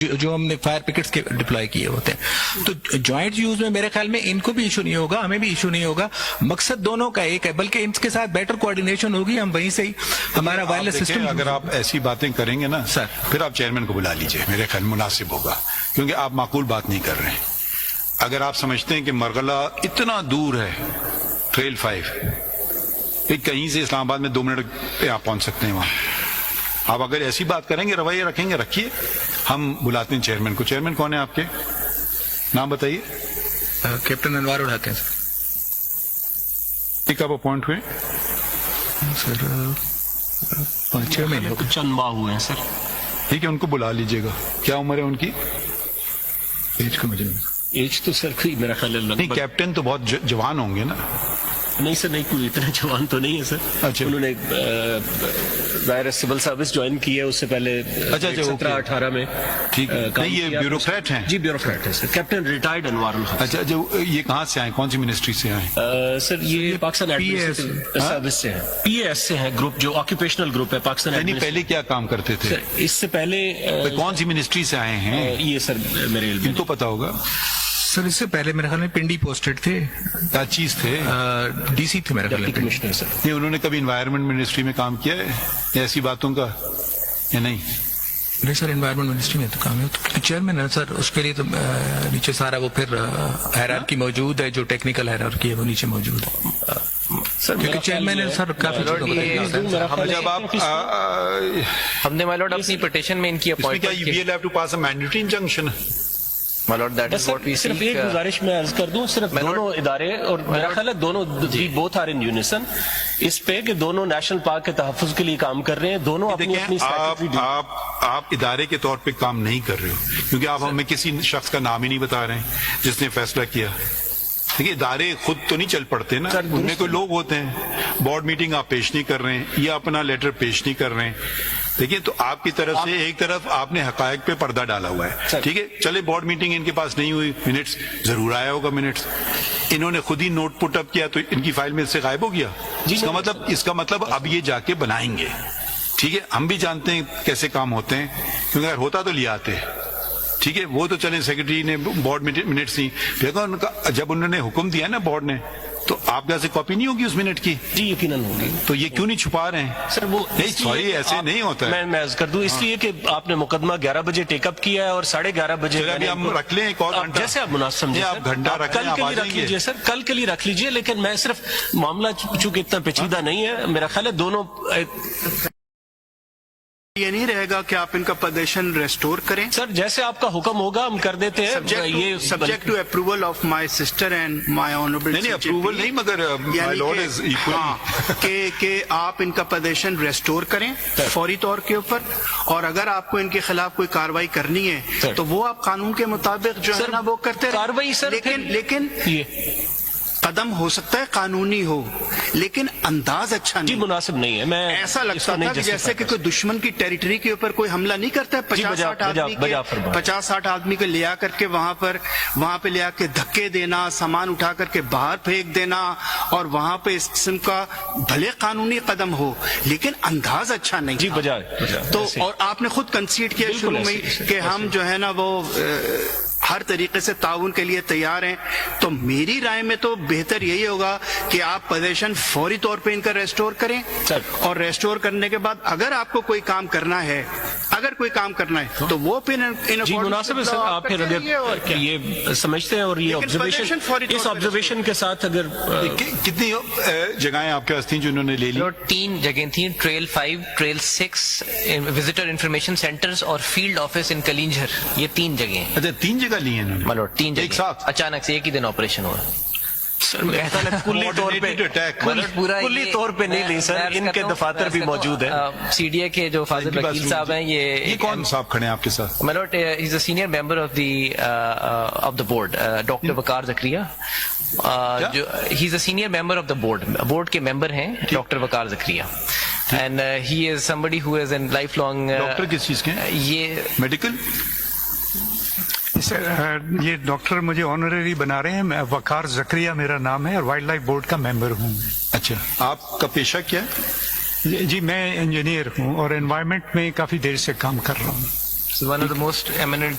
جو ہم نے فائر پکٹس کے ڈپلوائے کیے ہوتے ہیں. تو جوائنٹ یوز میں میرے خیال میں ان کو بھی ایشو نہیں ہوگا, ہمیں بھی ایشو نہیں ہوگا. مقصد دونوں کا ایک ہے, بلکہ ان کے ساتھ بیٹر کوآرڈینیشن ہوگی. ہم وہیں سے ہی ہمارا وائرلیس سسٹم. اگر آپ ایسی باتیں کریں گے نا سر, پھر آپ چیئرمین کو بلا لیجئے, میرے خیال مناسب ہوگا, کیونکہ آپ معقول بات نہیں کر رہے ہیں. اگر آپ سمجھتے ہیں کہ مرغلہ اتنا دور ہے ٹریل 5, کہیں سے اسلام آباد میں 2 منٹ پہ آپ پہنچ سکتے ہیں وہاں, آپ اگر ایسی بات کریں گے, رویہ رکھیں گے, رکھیے. ہم بلاتے ہیں چیئرمین کو. چیئرمین کون ہے آپ کے, نام بتائیے. کیپٹن انوار الحق ہے سر. کب اپوائنٹ ہوئے سر؟ 5-6 مہینے چند ماہ ہوئے ہیں سر. ٹھیک ہے, ان کو بلا لیجئے گا. کیا عمر ہے ان کی؟ ایج کا مجھے ایج تو سر کوئی میرا خیال ہے نہیں, کیپٹن تو بہت جوان ہوں گے نا. نہیں سر, نہیں کوئی اتنا جوان تو نہیں ہے سر. اچھا, انہوں نے ظاہر سول سروس جوائن کی ہے, اس سے پہلے 17-18 میں. ٹھیک ہے, نہیں یہ بیوروکریٹ ہیں. جی بیوروکریٹ ہے سر. کیپٹن ریٹائرڈ انوار الحق. اچھا, جو یہ کہاں سے آئے, کون سی منسٹری سے آئے سر؟ یہ پاکستان ایڈمنسٹریٹو سروس سے ہیں, پی اے ایس سے ہیں, گروپ جو آکوپیشنل گروپ ہے پاکستان. یعنی پہلے کیا کام کرتے تھے؟ اس سے پہلے کون سی منسٹری سے آئے ہیں یہ سر میرے علم ان کو پتا ہوگا سر. اس سے پہلے میرے خیال میں پنڈی پوسٹڈ تھے. کیا چیز تھے؟ ڈی سی تھے میرے خیال میں. کمشنر سر. نہیں, انہوں نے کبھی انوائرمنٹ منسٹری میں کام کیا ہے ایسی باتوں کا یا نہیں؟ نہیں سر, انوائرمنٹ منسٹری میں تو کام ہے. چیئرمین ہے سر, اس کے لیے تو نیچے سارا وہ پھر ہیرارکی موجود ہے, جو ٹیکنیکل ہیرارکی ہے وہ نیچے موجود ہے سر. کیونکہ چیئرمین ہے سر, کافی جب آپ ہم نے مائلوڈ اپنی پٹیشن میں ان کی صرف ایک گزارش میں عرض کر دوں, صرف دونوں ادارے, اور میرا خیال ہے دونوں بوتھ آر ان یونیسن اس پہ کہ دونوں نیشنل پارک کے تحفظ کے لیے کام کر رہے ہیں. دونوں اپنی آپ ادارے کے طور پہ کام نہیں کر رہے ہو, کیونکہ آپ ہمیں کسی شخص کا نام ہی نہیں بتا رہے ہیں جس نے فیصلہ کیا. دیکھیے, ادارے خود تو نہیں چل پڑتے نا, ان میں کوئی لوگ ہوتے ہیں. بورڈ میٹنگ آپ پیش نہیں کر رہے ہیں, یا اپنا لیٹر پیش نہیں کر رہے ہیں. دیکھیے, تو آپ کی طرف سے ایک طرف آپ نے حقائق پہ پردہ ڈالا ہوا ہے. ٹھیک ہے, چلے بورڈ میٹنگ ان کے پاس نہیں ہوئی, منٹس ضرور آیا ہوگا. منٹس انہوں نے خود ہی نوٹ پٹ اپ کیا تو ان کی فائل میں سے غائب ہو گیا. اس کا مطلب اب یہ جا کے بنائیں گے. ٹھیک ہے, ہم بھی جانتے ہیں کیسے کام ہوتے ہیں, کیونکہ اگر ہوتا تو لے آتے. ٹھیک ہے, وہ تو چلیں سیکرٹری نے بورڈ منٹس نہیں دیکھا ان کا, جب انہوں نے حکم دیا نا بورڈ نے, تو آپ کے سے کاپی نہیں ہوگی اس منٹ کی؟ جی یقیناً ہوگی. تو یہ کیوں نہیں چھپا رہے ہیں سر؟ وہ نہیں, سوری ایسے نہیں ہوتا ہے. میں عرض کر دوں, اس لیے کہ آپ نے مقدمہ 11 بجے ٹیک اپ کیا ہے اور 11:30 بجے ابھی ہم رکھ لیں ایک اور گھنٹہ, جیسے آپ مناسب سمجھیں. آپ گھنٹہ رکھ لیں, کل کے لیے رکھ لیجیے سر, کل کے لیے رکھ لیجیے. لیکن میں صرف معاملہ چونکہ اتنا پیچیدہ نہیں ہے, میرا خیال ہے دونوں یہ نہیں رہے گا کہ آپ ان کا پوزیشن ریسٹور کریں. سر جیسے آپ کا حکم ہوگا ہم کر دیتے ہیں. یہ subject to approval of my sister and my honourable. نہیں اپروول نہیں, مگر مائی لارڈ از ایکول کہ آپ ان کا پوزیشن ریسٹور کریں فوری طور کے اوپر, اور اگر آپ کو ان کے خلاف کوئی کاروائی کرنی ہے تو وہ آپ قانون کے مطابق جو ہے نا وہ کرتے کاروائی. سر لیکن قدم ہو سکتا ہے قانونی ہو, لیکن انداز اچھا نہیں, مناسب نہیں ہے. میں ایسا لگتا تھا کہ جیسے کہ کوئی دشمن کی ٹیریٹری کے اوپر کوئی حملہ نہیں کرتا ہے. 50-60 آدمی کو لے آ کر کے وہاں پہ لے آ کے دھکے دینا, سامان اٹھا کر کے باہر پھینک دینا, اور وہاں پہ اس قسم کا بھلے قانونی قدم ہو لیکن انداز اچھا نہیں. تو اور آپ نے خود کنسیڈ کیا شروع میں کہ ہم جو ہے نا وہ ہر طریقے سے تعاون کے لیے تیار ہیں. تو میری رائے میں تو بہتر یہی ہوگا کہ آپ پوزیشن فوری طور پہ ان کا ریسٹور کریں, اور ریسٹور کرنے کے بعد اگر آپ کو کوئی کام کرنا ہے تو وہ پھر مناسب ہے. سر آپ پھر اگر یہ سمجھتے ہیں اور یہ اس آبزرویشن کے ساتھ اگر کتنی جگہیں آپ کے پاس تھیں جو انہوں نے لے لی؟ 3 جگہیں تھیں, trail 5, trail 6, visitor information centres اور فیلڈ آفس ان کلینجھر. یہ 3 جگہیں. اچھا 3 جگہ لی ہیں انہوں نے 3 جگہ ایک ساتھ اچانک سے ایک ہی دن آپریشن ہوا. کلی طور پہ نہیں لی سر, ان کے دفاتر بھی موجود ہیں. سی ڈی اے کے جو فاضل وکیل صاحب ہیں, یہ کون صاحب کھڑے ہیں آپ کے ساتھ؟ ملوٹ is a senior member of the board, doctor Waqar Zakaria. جو ہی is a senior member of the board کے ممبر ہیں doctor Waqar Zakaria. And he is somebody who is in lifelong. Doctor کس چیز کے ہیں؟ یہ میڈیکل. سر یہ ڈاکٹر مجھے آنرری بنا رہے ہیں. میں وقار زکریا میرا نام ہے, اور وائلڈ لائف بورڈ کا ممبر ہوں. اچھا, آپ کا پیشہ کیا ہے؟ جی میں انجینئر ہوں اور انوائرمنٹ میں کافی دیر سے کام کر رہا ہوں. He's one of the most eminent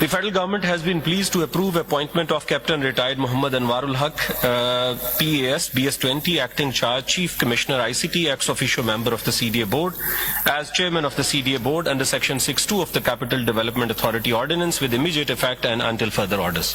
The federal government has been pleased to approve appointment of Captain Retired Muhammad Anwarul Haq, PAS, BS20, Acting Charge, Chief Commissioner ICT, ex officio member of the CDA Board, as Chairman of the CDA Board under Section 6(2) of the Capital Development Authority Ordinance with immediate effect and until further orders.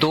2